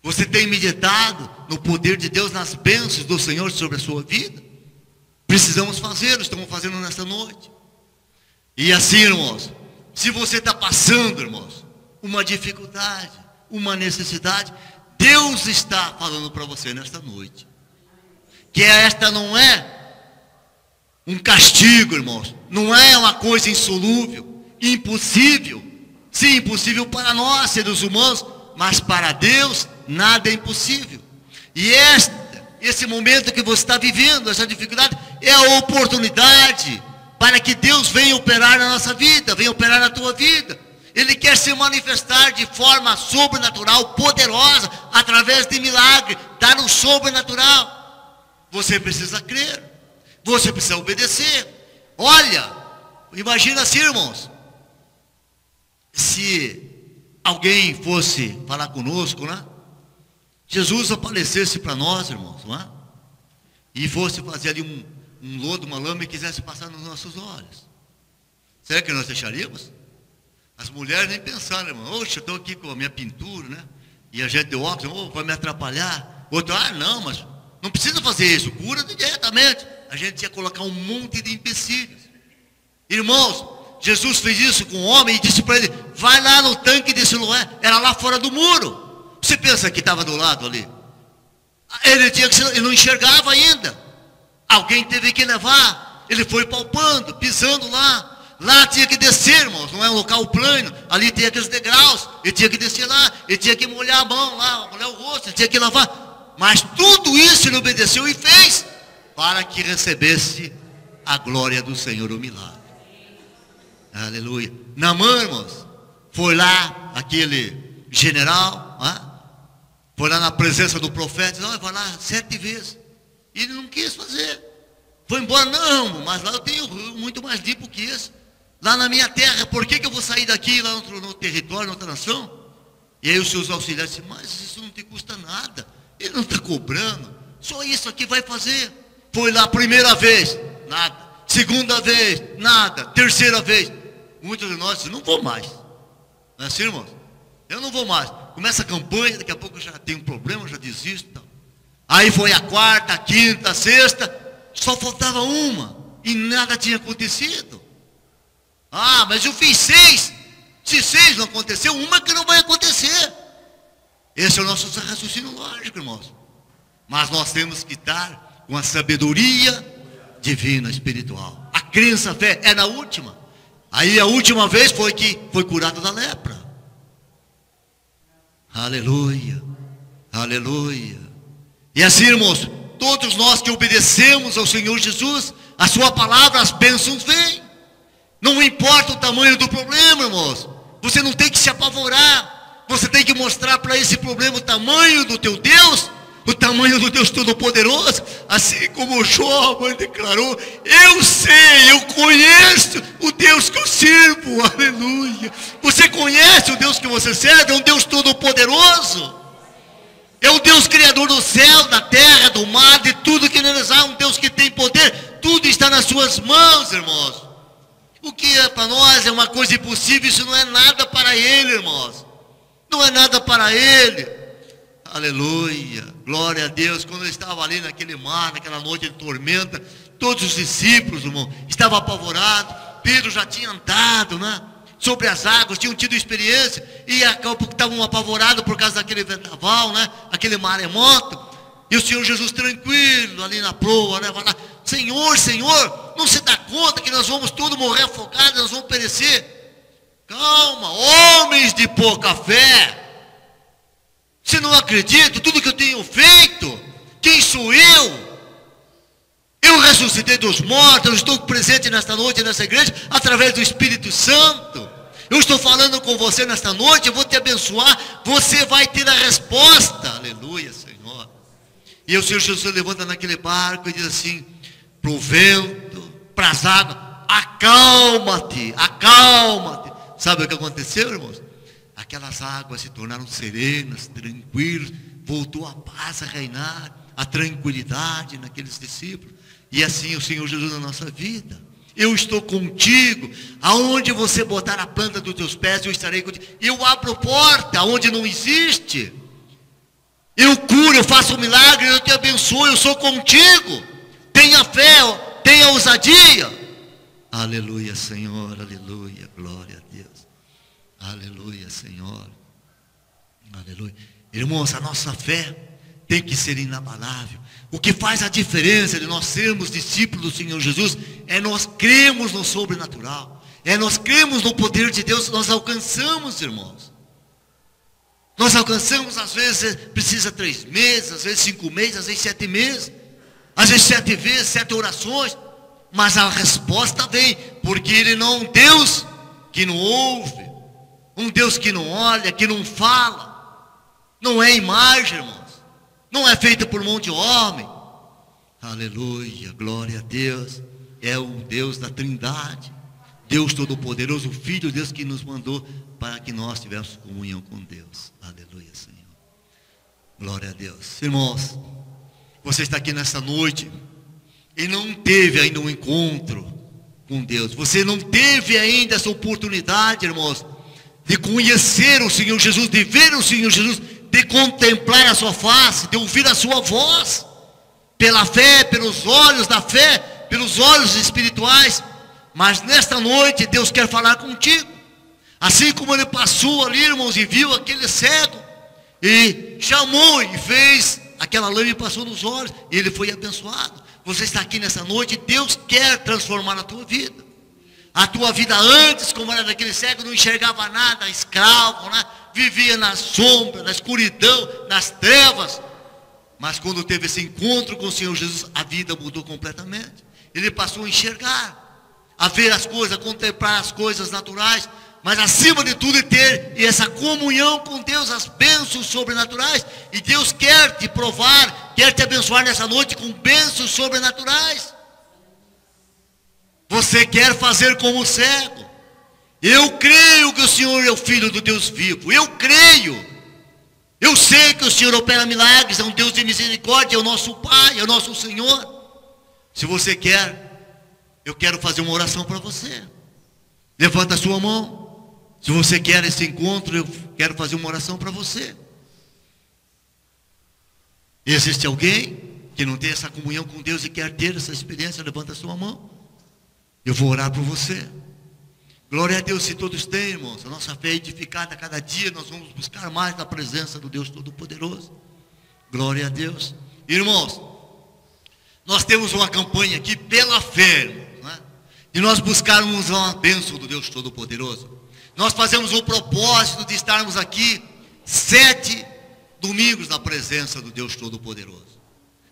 Você tem meditado no poder de Deus, nas bênçãos do Senhor sobre a sua vida? Precisamos fazê-lo, estamos fazendo nesta noite. E assim, irmãos, se você está passando, irmãos, uma dificuldade, uma necessidade, Deus está falando para você nesta noite, que esta não é um castigo, irmãos, não é uma coisa insolúvel, impossível. Sim, impossível para nós, seres humanos, mas para Deus nada é impossível. E esse momento que você está vivendo, essa dificuldade, é a oportunidade para que Deus venha operar na nossa vida, venha operar na tua vida. Ele quer se manifestar de forma sobrenatural, poderosa, através de milagre, dar o sobrenatural. Você precisa crer, você precisa obedecer. Olha, imagina assim, irmãos, se alguém fosse falar conosco, né? Jesus aparecesse para nós, irmãos, não é? E fosse fazer ali um lodo, uma lama, e quisesse passar nos nossos olhos. Será que nós deixaríamos? As mulheres nem pensaram, irmão. Oxe, eu estou aqui com a minha pintura, né? E a gente de óculos, vai me atrapalhar. Outro, não, mas não precisa fazer isso, cura diretamente. A gente ia colocar um monte de empecilhos. Irmãos, Jesus fez isso com o homem e disse para ele, vai lá no tanque de Siloé, era lá fora do muro. Você pensa que estava do lado ali? Ele não enxergava ainda. Alguém teve que levar, ele foi palpando, pisando lá tinha que descer, irmãos, não é um local plano, ali tem aqueles degraus, ele tinha que descer lá, ele tinha que molhar a mão lá, molhar o rosto, ele tinha que lavar, mas tudo isso ele obedeceu e fez, para que recebesse a glória do Senhor, o milagre. Aleluia. Naamã, irmãos, foi lá, aquele general, foi lá na presença do profeta, vai lá 7 vezes, e ele não quis fazer, foi embora. Não, mas lá eu tenho muito mais limpo que isso, lá na minha terra, por que eu vou sair daqui, lá no território, na outra nação? E aí os seus auxiliares disseram, mas isso não te custa nada, ele não está cobrando, só isso aqui vai fazer. Foi lá a primeira vez, nada, segunda vez, nada, terceira vez, muitos de nós dizem, não vou mais, não é assim, irmãos? Eu não vou mais, começa a campanha, daqui a pouco eu já tenho um problema, eu já desisto, tal. Aí foi a quarta, a quinta, a sexta, só faltava uma, e nada tinha acontecido. Mas eu fiz 6, se 6 não aconteceu, uma que não vai acontecer. Esse é o nosso raciocínio lógico, irmãos. Mas nós temos que estar com a sabedoria divina, espiritual. A crença, a fé, é na última. Aí a última vez foi que foi curado da lepra. Aleluia. Aleluia. E assim, irmãos, todos nós que obedecemos ao Senhor Jesus, a sua palavra, as bênçãos vêm. Não importa o tamanho do problema, irmãos. Você não tem que se apavorar. Você tem que mostrar para esse problema o tamanho do teu Deus, o tamanho do Deus Todo-Poderoso. Assim como o jovem declarou: eu sei, eu conheço o Deus que eu sirvo. Aleluia. Você conhece o Deus que você serve? É um Deus Todo-Poderoso. É um Deus criador do céu, da terra, do mar, de tudo que neles há. Um Deus que tem poder. Tudo está nas suas mãos, irmãos. O que é para nós é uma coisa impossível, isso não é nada para Ele, irmãos. Não é nada para Ele. Aleluia, glória a Deus. Quando ele estava ali naquele mar, naquela noite de tormenta, todos os discípulos, irmão, estavam apavorados. Pedro já tinha andado, né, sobre as águas, tinham tido experiência, e estavam apavorados por causa daquele vendaval, né, aquele maremoto. E o Senhor Jesus tranquilo ali na proa, né, fala: Senhor, Senhor, não se dá conta que nós vamos todos morrer afogados, nós vamos perecer? Calma, homens de pouca fé. Você não acredita tudo que eu tenho feito? Quem sou eu? Eu ressuscitei dos mortos, eu estou presente nesta noite, nessa igreja, através do Espírito Santo. Eu estou falando com você nesta noite, eu vou te abençoar, você vai ter a resposta. Aleluia, Senhor. E o Senhor Jesus levanta naquele barco e diz assim para o vento, para as águas: acalma-te, acalma-te. Sabe o que aconteceu, irmãos? Aquelas águas se tornaram serenas, tranquilas, voltou a paz a reinar, a tranquilidade naqueles discípulos. E assim o Senhor Jesus na nossa vida: eu estou contigo, aonde você botar a planta dos teus pés, eu estarei contigo. Eu abro porta aonde não existe, eu curo, eu faço um milagre, eu te abençoo, eu sou contigo. Tenha fé, tenha ousadia. Aleluia, Senhor, aleluia, glória a Deus. Aleluia, Senhor. Aleluia. Irmãos, a nossa fé tem que ser inabalável. O que faz a diferença de nós sermos discípulos do Senhor Jesus é nós cremos no sobrenatural. É nós cremos no poder de Deus. Nós alcançamos, irmãos. Nós alcançamos, às vezes precisa 3 meses, às vezes 5 meses, às vezes 7 meses, às vezes 7 vezes, 7 orações. Mas a resposta vem, porque Ele não é um Deus que não ouve, um Deus que não olha, que não fala. Não é imagem, irmãos. Não é feita por mão de homem. Aleluia, glória a Deus. É o Deus da Trindade, Deus Todo-Poderoso, o Filho de Deus que nos mandou para que nós tivéssemos comunhão com Deus. Aleluia, Senhor. Glória a Deus. Irmãos, você está aqui nessa noite e não teve ainda um encontro com Deus. Você não teve ainda essa oportunidade, irmãos, de conhecer o Senhor Jesus, de ver o Senhor Jesus, de contemplar a sua face, de ouvir a sua voz, pela fé, pelos olhos da fé, pelos olhos espirituais. Mas nesta noite Deus quer falar contigo, assim como Ele passou ali, irmãos, e viu aquele cego, e chamou e fez aquela lâmina e passou nos olhos, e ele foi abençoado. Você está aqui nessa noite, Deus quer transformar a tua vida. A tua vida antes, como era daquele cego, não enxergava nada, escravo, né? Vivia na sombra, na escuridão, nas trevas. Mas quando teve esse encontro com o Senhor Jesus, a vida mudou completamente. Ele passou a enxergar, a ver as coisas, a contemplar as coisas naturais, mas acima de tudo ter essa comunhão com Deus, as bênçãos sobrenaturais. E Deus quer te provar, quer te abençoar nessa noite com bênçãos sobrenaturais. Você quer fazer como o cego? Eu creio que o Senhor é o Filho do Deus vivo. Eu creio. Eu sei que o Senhor opera milagres, é um Deus de misericórdia, é o nosso Pai, é o nosso Senhor. Se você quer, eu quero fazer uma oração para você. Levanta a sua mão. Se você quer esse encontro, eu quero fazer uma oração para você. Existe alguém que não tem essa comunhão com Deus e quer ter essa experiência? Levanta a sua mão. Eu vou orar por você. Glória a Deus, se todos têm, irmãos. A nossa fé é edificada a cada dia. Nós vamos buscar mais da presença do Deus Todo-Poderoso. Glória a Deus. Irmãos, nós temos uma campanha aqui pela fé, irmãos, né? De nós buscarmos uma bênção do Deus Todo-Poderoso. Nós fazemos o propósito de estarmos aqui 7 domingos na presença do Deus Todo-Poderoso,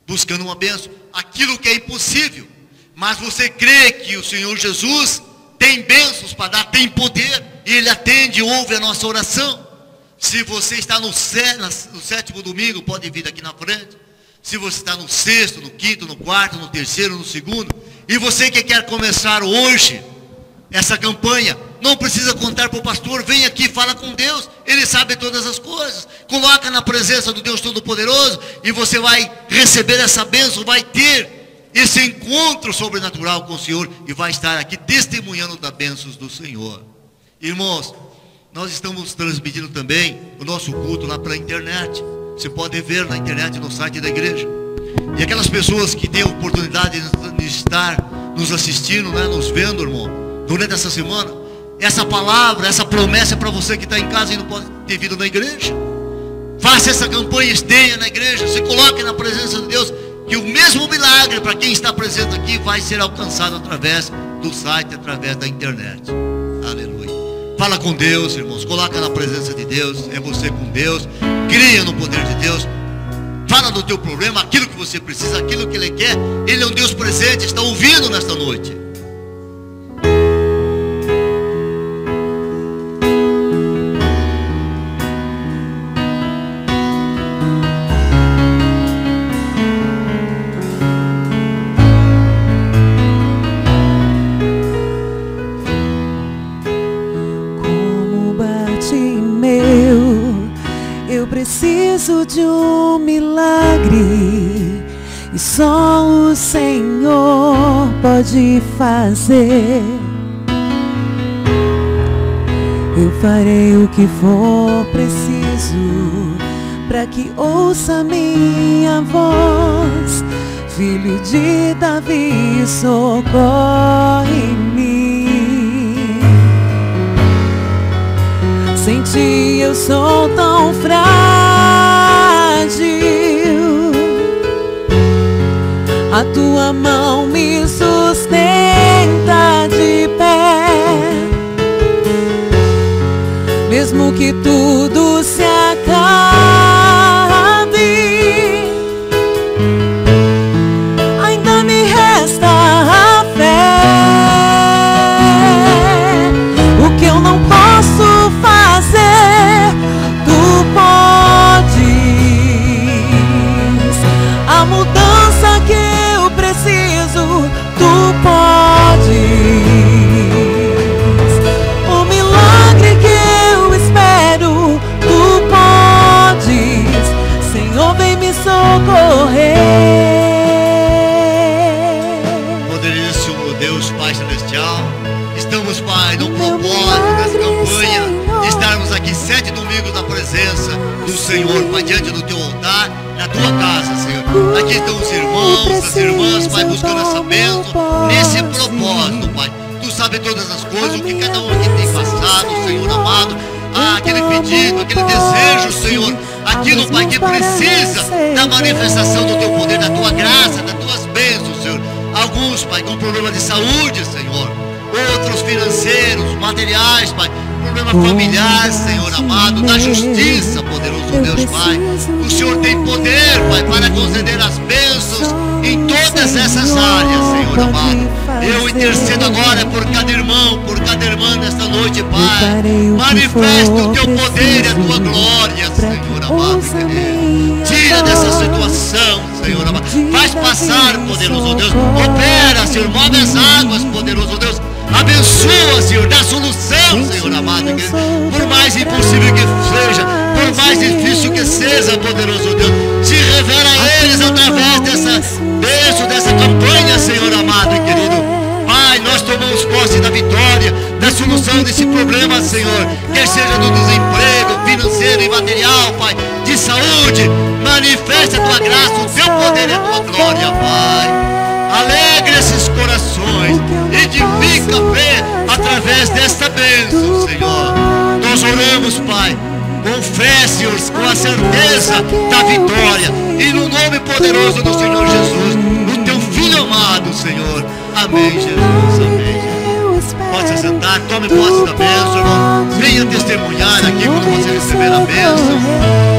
buscando uma bênção, aquilo que é impossível, mas você crê que o Senhor Jesus tem bênçãos para dar, tem poder, e Ele atende e ouve a nossa oração. Se você está no sétimo domingo, pode vir aqui na frente. Se você está no sexto, no quinto, no quarto, no terceiro, no segundo, e você que quer começar hoje essa campanha, não precisa contar para o pastor, vem aqui, fala com Deus, Ele sabe todas as coisas, coloca na presença do Deus Todo-Poderoso, e você vai receber essa bênção, vai ter esse encontro sobrenatural com o Senhor, e vai estar aqui testemunhando das bênçãos do Senhor. Irmãos, nós estamos transmitindo também o nosso culto lá pela internet. Você pode ver na internet, no site da igreja. E aquelas pessoas que têm a oportunidade de estar nos assistindo, né, nos vendo, irmão, durante essa semana, essa palavra, essa promessa é para você que está em casa e não pode ter vindo na igreja. Faça essa campanha, esteja na igreja, se coloque na presença de Deus, que o mesmo milagre para quem está presente aqui vai ser alcançado através do site, através da internet. Aleluia. Fala com Deus, irmãos, coloca na presença de Deus, é você com Deus, cria no poder de Deus, fala do teu problema, aquilo que você precisa, aquilo que Ele quer. Ele é um Deus presente, está ouvindo nesta noite. Preciso de um milagre e só o Senhor pode fazer. Eu farei o que for preciso para que ouça minha voz. Filho de Davi, socorre-me. Sem ti eu sou tão frágil, a tua mão me sustenta de pé. Mesmo que tudo se acabe, ainda me resta a fé. O que eu não posso fazer, tu podes. A mudança que eu preciso, tu podes. O milagre que eu espero, tu podes. Senhor, vem me socorrer. Poderíssimo Deus Pai Celestial, estamos, Pai, no propósito dessa campanha, de estarmos aqui 7 domingos na presença do Senhor, Pai, diante do teu altar, na tua casa, Senhor. Aqui estão os irmãos, as irmãs, Pai, buscando essa bênção, nesse propósito, Pai. Tu sabe todas as coisas, o que cada um aqui tem passado, Senhor amado, aquele pedido, aquele desejo, Senhor, aquilo, Pai, que precisa da manifestação do teu poder, da tua graça, das tuas bênçãos, Senhor. Alguns, Pai, com problema de saúde, Senhor, outros financeiros, materiais, Pai, problema familiar, Senhor amado, da justiça, poderoso Deus, Pai. O Senhor tem poder, Pai, para conceder as bênçãos em todas essas áreas, Senhor amado. Eu intercedo agora por cada irmão, por cada irmã nesta noite, Pai. Manifesta o teu poder e a tua glória, Senhor amado, querido. Tira dessa situação, Senhor amado. Faz passar, poderoso Deus. Opera, Senhor, move as águas, poderoso Deus. Abençoa, Senhor, dá solução, Senhor amado, querido. Por mais impossível que seja, por mais difícil que seja, poderoso Deus, se revela a eles através dessa bênção, dessa campanha, Senhor amado e querido. Pai, nós tomamos posse da vitória, da solução desse problema, Senhor, quer seja do desemprego financeiro e material, Pai, de saúde. Manifesta a tua graça, o teu poder e a tua glória, Pai. Alegre esses corações, edifica a fé através desta bênção, Senhor. Nós oramos, Pai, com fé, Senhor, com a certeza da vitória, e no nome poderoso do Senhor Jesus, no teu Filho amado, Senhor. Amém, Jesus, amém, Jesus. Pode se sentar, tome posse da bênção, irmão. Venha testemunhar aqui quando você receber a bênção.